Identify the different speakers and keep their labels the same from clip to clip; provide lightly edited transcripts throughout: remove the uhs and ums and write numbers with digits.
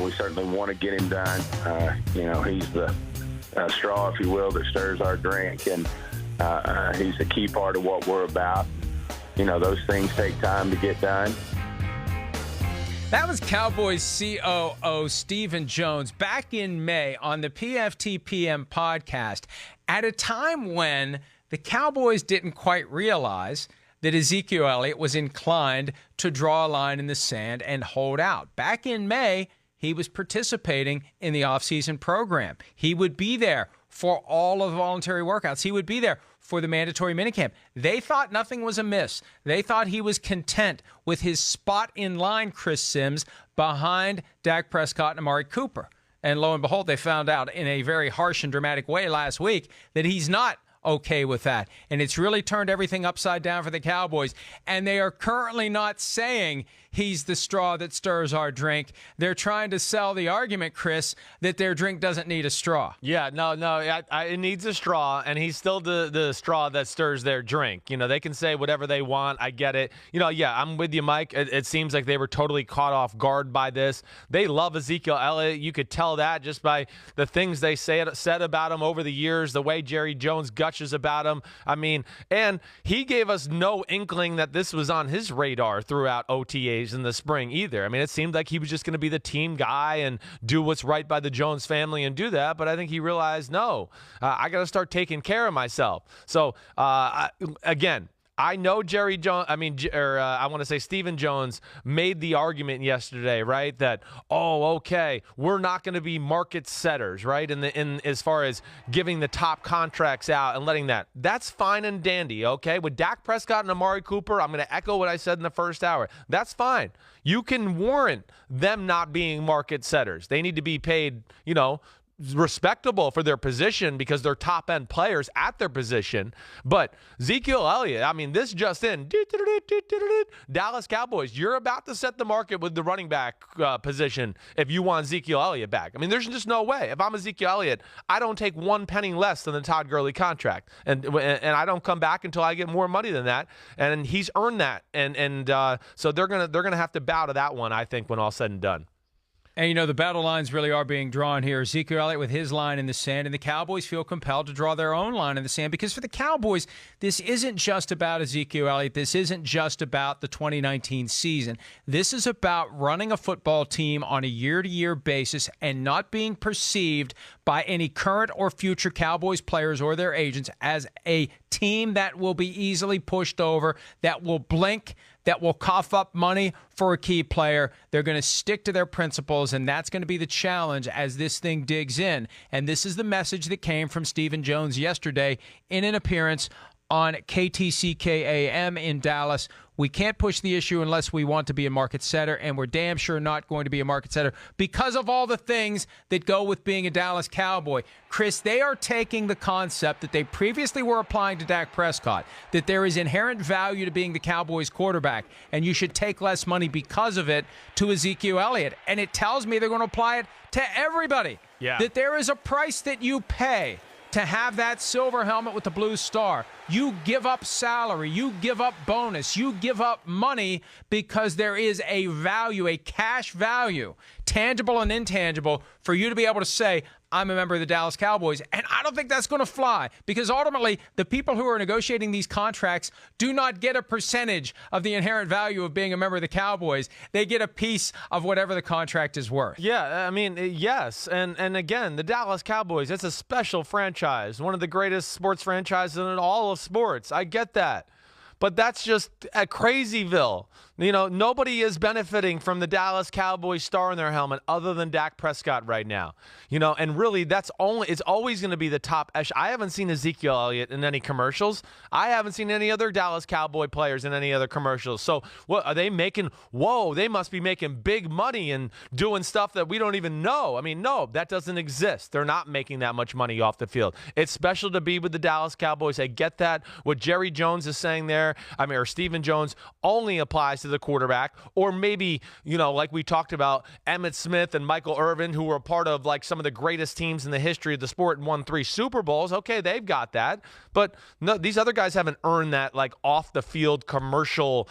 Speaker 1: we certainly want to get him done. He's the straw, if you will, that stirs our drink, and he's a key part of what we're about. Those things take time to get done.
Speaker 2: That was Cowboys COO Stephen Jones back in May on the PFTPM podcast at a time when the Cowboys didn't quite realize that Ezekiel Elliott was inclined to draw a line in the sand and hold out. Back in May, he was participating in the offseason program. He would be there for all of the voluntary workouts. He would be there for the mandatory minicamp. They thought nothing was amiss. They thought he was content with his spot in line, Chris Sims, behind Dak Prescott and Amari Cooper. And lo and behold, they found out in a very harsh and dramatic way last week that he's not okay with that. And it's really turned everything upside down for the Cowboys. And they are currently not saying he's the straw that stirs our drink. They're trying to sell the argument, Chris, that their drink doesn't need a straw.
Speaker 3: Yeah, no, it needs a straw, and he's still the straw that stirs their drink. They can say whatever they want. I get it. Yeah, I'm with you, Mike. It seems like they were totally caught off guard by this. They love Ezekiel Elliott. You could tell that just by the things they said about him over the years, the way Jerry Jones gushes about him. And he gave us no inkling that this was on his radar throughout OTAs in the spring either. It seemed like he was just going to be the team guy and do what's right by the Jones family and do that, but I think he realized, no, I got to start taking care of myself. So, again, I know Jerry Jones, I want to say Stephen Jones made the argument yesterday, right, that, okay, we're not going to be market setters, right, in as far as giving the top contracts out and letting that. That's fine and dandy, okay? With Dak Prescott and Amari Cooper, I'm going to echo what I said in the first hour. That's fine. You can warrant them not being market setters. They need to be paid, respectable for their position because they're top-end players at their position. But Ezekiel Elliott, this just in, Dallas Cowboys, you're about to set the market with the running back position if you want Ezekiel Elliott back. There's just no way. If I'm Ezekiel Elliott, I don't take one penny less than the Todd Gurley contract. And I don't come back until I get more money than that. And he's earned that. And so they're gonna have to bow to that one, I think, when all's said and done.
Speaker 2: And, the battle lines really are being drawn here. Ezekiel Elliott with his line in the sand, and the Cowboys feel compelled to draw their own line in the sand because for the Cowboys, this isn't just about Ezekiel Elliott. This isn't just about the 2019 season. This is about running a football team on a year-to-year basis and not being perceived by any current or future Cowboys players or their agents as a team that will be easily pushed over, that will blink, that will cough up money for a key player. They're going to stick to their principles, and that's going to be the challenge as this thing digs in. And this is the message that came from Stephen Jones yesterday in an appearance on KTCK-AM in Dallas. We can't push the issue unless we want to be a market setter, and we're damn sure not going to be a market setter because of all the things that go with being a Dallas Cowboy. Chris, they are taking the concept that they previously were applying to Dak Prescott, that there is inherent value to being the Cowboys quarterback, and you should take less money because of it to Ezekiel Elliott. And it tells me they're going to apply it to everybody, that there is a price that you pay to have that silver helmet with the blue star. You give up salary, you give up bonus, you give up money because there is a value, a cash value, tangible and intangible, for you to be able to say, I'm a member of the Dallas Cowboys. And I don't think that's going to fly because ultimately the people who are negotiating these contracts do not get a percentage of the inherent value of being a member of the Cowboys. They get a piece of whatever the contract is worth.
Speaker 3: Yeah, yes. And again, the Dallas Cowboys, it's a special franchise, one of the greatest sports franchises in all of sports. I get that. But that's just a crazyville. Nobody is benefiting from the Dallas Cowboys star in their helmet other than Dak Prescott right now. And really it's always going to be the top echelon. I haven't seen Ezekiel Elliott in any commercials. I haven't seen any other Dallas Cowboy players in any other commercials. So what are they making? Whoa, they must be making big money and doing stuff that we don't even know. No, that doesn't exist. They're not making that much money off the field. It's special to be with the Dallas Cowboys. I get that. What Jerry Jones is saying there, or Stephen Jones, only applies to the quarterback, or maybe, like we talked about, Emmitt Smith and Michael Irvin, who were a part of like some of the greatest teams in the history of the sport and won 3 Super Bowls. Okay, they've got that. But no, these other guys haven't earned that like off the field commercial,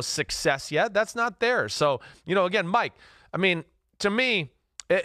Speaker 3: success yet. That's not theirs. So, again, Mike, to me,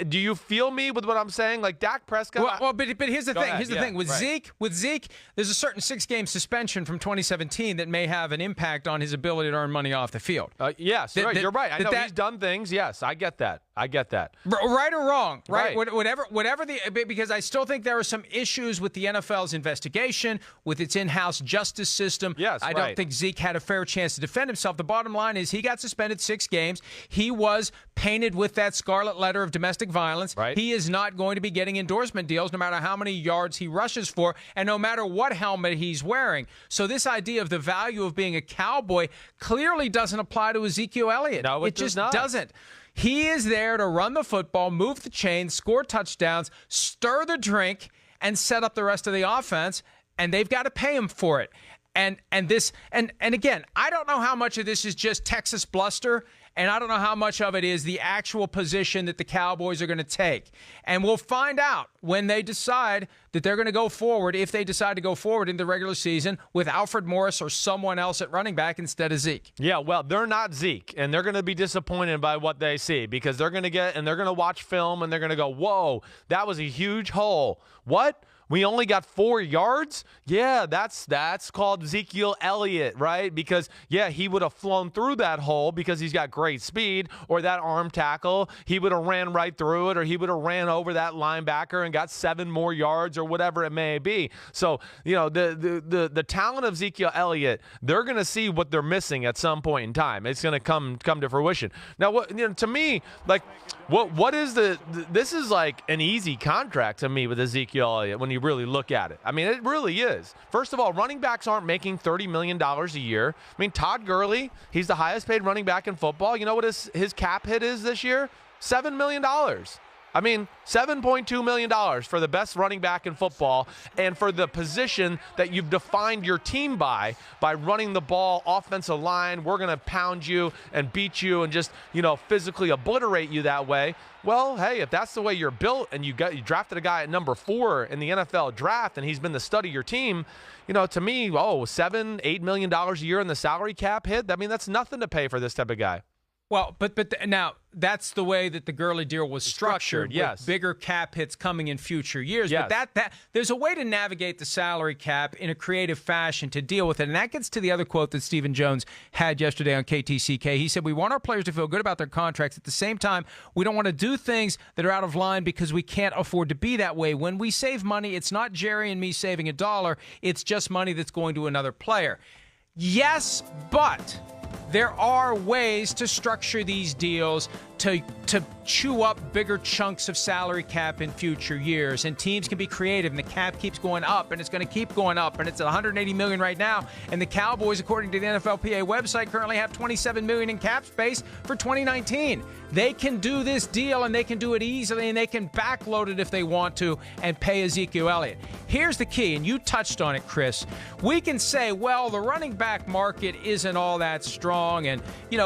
Speaker 3: Do you feel me with what I'm saying? Like Dak Prescott.
Speaker 2: Well, but here's the thing.
Speaker 3: Ahead.
Speaker 2: Here's the thing with Zeke. With Zeke, there's a certain 6-game suspension from 2017 that may have an impact on his ability to earn money off the field.
Speaker 3: Yes, you're right. I know he's done things. Yes, I get that.
Speaker 2: Right or wrong, right?
Speaker 3: Right.
Speaker 2: Whatever because I still think there are some issues with the NFL's investigation, with its in-house justice system.
Speaker 3: Yes,
Speaker 2: I don't think Zeke had a fair chance to defend himself. The bottom line is he got suspended 6 games. He was painted with that scarlet letter of domestic violence.
Speaker 3: Right.
Speaker 2: He is not going to be getting endorsement deals no matter how many yards he rushes for and no matter what helmet he's wearing. So this idea of the value of being a Cowboy clearly doesn't apply to Ezekiel Elliott.
Speaker 3: No, it
Speaker 2: just
Speaker 3: does not.
Speaker 2: doesn't. He is there to run the football, move the chains, score touchdowns, stir the drink, and set up the rest of the offense, and they've got to pay him for it. And again, I don't know how much of this is just Texas bluster, and I don't know how much of it is the actual position that the Cowboys are going to take. And we'll find out when they decide that they're going to go forward, if they decide to go forward in the regular season with Alfred Morris or someone else at running back instead of Zeke.
Speaker 3: Yeah, well, they're not Zeke, and they're going to be disappointed by what they see because they're going to watch film and they're going to go, whoa, that was a huge hole. What? We only got 4 yards? Yeah, that's called Ezekiel Elliott, right? Because, yeah, he would have flown through that hole because he's got great speed, or that arm tackle, he would have ran right through it, or he would have ran over that linebacker and got 7 more yards or whatever it may be. So, the talent of Ezekiel Elliott, they're going to see what they're missing at some point in time. It's going to come to fruition. Now, to me, like, what is this is like an easy contract to me with Ezekiel Elliott when you really look at it. I mean, it really is. First of all, running backs aren't making $30 million a year. I mean, Todd Gurley, he's the highest paid running back in football. You know what his cap hit is this year? $7 million. I mean, $7.2 million for the best running back in football and for the position that you've defined your team by running the ball, offensive line. We're going to pound you and beat you and just, physically obliterate you that way. Well, hey, if that's the way you're built and you drafted a guy at number 4 in the NFL draft and he's been the stud of your team, to me, $7-8 million a year in the salary cap hit, I mean, that's nothing to pay for this type of guy.
Speaker 2: Well, but now that's the way that the Gurley deal was structured.
Speaker 3: Yes,
Speaker 2: with bigger cap hits coming in future years.
Speaker 3: Yes.
Speaker 2: But that there's a way to navigate the salary cap in a creative fashion to deal with it, and that gets to the other quote that Stephen Jones had yesterday on KTCK. He said, "We want our players to feel good about their contracts. At the same time, we don't want to do things that are out of line because we can't afford to be that way. When we save money, it's not Jerry and me saving $1. It's just money that's going to another player." Yes, but there are ways to structure these deals to chew up bigger chunks of salary cap in future years, and teams can be creative, and the cap keeps going up, and it's going to keep going up, and it's at $180 million right now, and the Cowboys, according to the NFLPA website, currently have $27 million in cap space for 2019. They can do this deal, and they can do it easily, and they can backload it if they want to and pay Ezekiel Elliott. Here's the key, and you touched on it, Chris. We can say, well, the running back market isn't all that strong, and,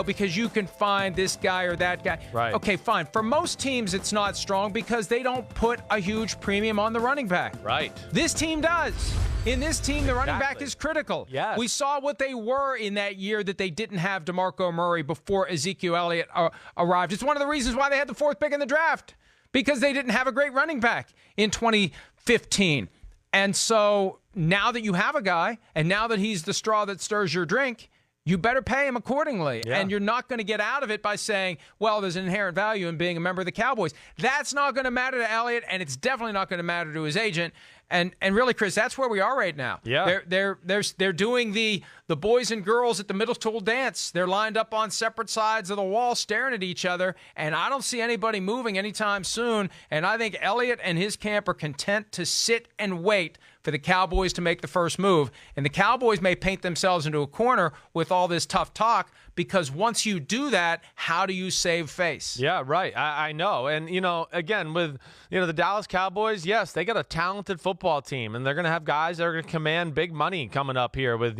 Speaker 2: because you can find this guy or that guy.
Speaker 3: Right.
Speaker 2: Okay, fine. For most teams, it's not strong because they don't put a huge premium on the running back.
Speaker 3: Right.
Speaker 2: This team does. In this team, the running back is critical.
Speaker 3: Yes.
Speaker 2: We saw what they were in that year that they didn't have DeMarco Murray before Ezekiel Elliott arrived. It's one of the reasons why they had the 4th pick in the draft, because they didn't have a great running back in 2015. And so now that you have a guy, and now that he's the straw that stirs your drink, you better pay him accordingly.
Speaker 3: Yeah.
Speaker 2: And you're not going to get out of it by saying, well, there's an inherent value in being a member of the Cowboys. That's not going to matter to Elliott, and it's definitely not going to matter to his agent. And really, Chris, that's where we are right now.
Speaker 3: Yeah.
Speaker 2: They're doing the boys and girls at the middle school dance. They're lined up on separate sides of the wall staring at each other, and I don't see anybody moving anytime soon. And I think Elliott and his camp are content to sit and wait for the Cowboys to make the first move. And the Cowboys may paint themselves into a corner with all this tough talk, because once you do that, how do you save face?
Speaker 3: Yeah, right. I know. And, again, with, the Dallas Cowboys, yes, they got a talented football team, and they're going to have guys that are going to command big money coming up here with,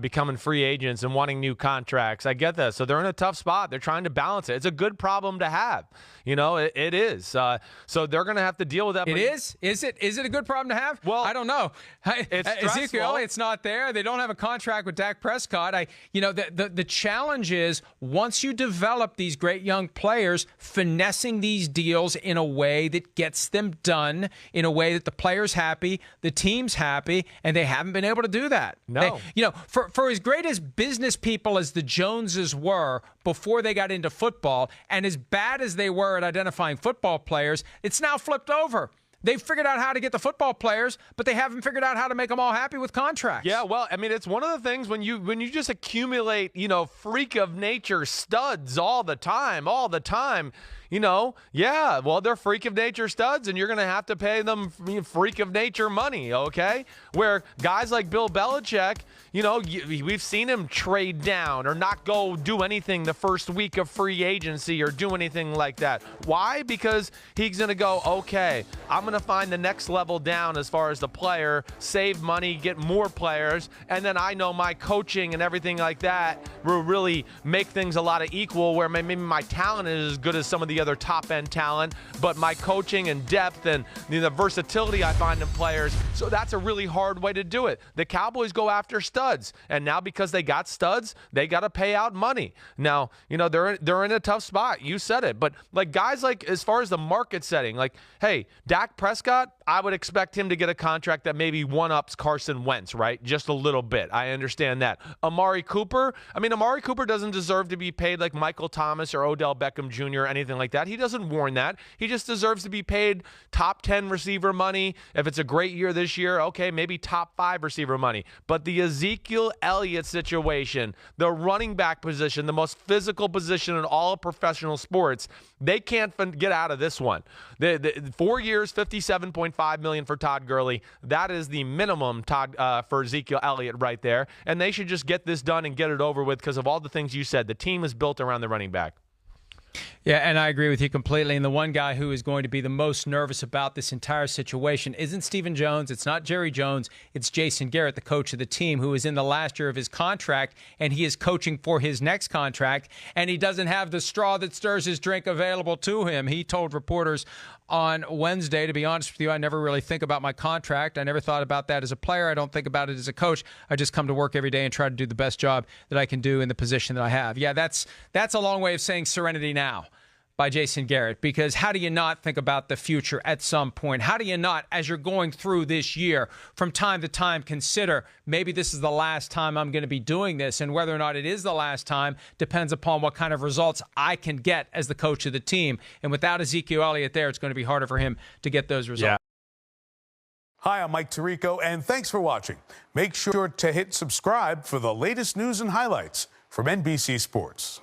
Speaker 3: becoming free agents and wanting new contracts. I get that. So they're in a tough spot. They're trying to balance it. It's a good problem to have. It is. So they're going to have to deal with that.
Speaker 2: It is? Is it a good problem to have?
Speaker 3: Well,
Speaker 2: I don't know. Ezekiel Elliott's not there. They don't have a contract with Dak Prescott. The challenge is once you develop these great young players, finessing these deals in a way that gets them done, in a way that the player's happy, the team's happy, and they haven't been able to do that.
Speaker 3: No.
Speaker 2: For as great as business people as the Joneses were before they got into football, and as bad as they were at identifying football players, it's now flipped over. They've figured out how to get the football players, but they haven't figured out how to make them all happy with contracts.
Speaker 3: Yeah, well, I mean, it's one of the things when you just accumulate, freak of nature studs all the time. Yeah, well, they're freak of nature studs, and you're going to have to pay them freak of nature money, okay? Where guys like Bill Belichick, we've seen him trade down or not go do anything the first week of free agency or do anything like that. Why? Because he's going to go, okay, I'm going to find the next level down as far as the player, save money, get more players, and then I know my coaching and everything like that will really make things a lot of equal, where maybe my talent is as good as some of the other top-end talent, but my coaching and depth and the versatility I find in players, so that's a really hard way to do it. The Cowboys go after studs, and now because they got studs, they got to pay out money. Now, they're in a tough spot. You said it, but guys as far as the market setting, hey, Dak Prescott, I would expect him to get a contract that maybe one-ups Carson Wentz, right? Just a little bit. I understand that. Amari Cooper doesn't deserve to be paid like Michael Thomas or Odell Beckham Jr. or anything like that. He doesn't warrant that. He just deserves to be paid top 10 receiver money. If it's a great year this year, okay, maybe top 5 receiver money. But the Ezekiel Elliott situation, the running back position, the most physical position in all of professional sports, they can't get out of this one. The 4 years, $57.5 million for Todd Gurley. That is the minimum, for Ezekiel Elliott right there. And they should just get this done and get it over with because of all the things you said. The team is built around the running back.
Speaker 2: Yeah, and I agree with you completely. And the one guy who is going to be the most nervous about this entire situation isn't Stephen Jones. It's not Jerry Jones. It's Jason Garrett, the coach of the team, who is in the last year of his contract, and he is coaching for his next contract, and he doesn't have the straw that stirs his drink available to him. He told reporters on Wednesday, to be honest with you, I never really think about my contract. I never thought about that as a player. I don't think about it as a coach. I just come to work every day and try to do the best job that I can do in the position that I have. Yeah, that's a long way of saying serenity now by Jason Garrett, because how do you not think about the future at some point? How do you not, as you're going through this year, from time to time, consider maybe this is the last time I'm going to be doing this, and whether or not it is the last time depends upon what kind of results I can get as the coach of the team. And without Ezekiel Elliott there, it's going to be harder for him to get those results.
Speaker 4: Yeah. Hi, I'm Mike Tirico, and thanks for watching. Make sure to hit subscribe for the latest news and highlights from NBC Sports.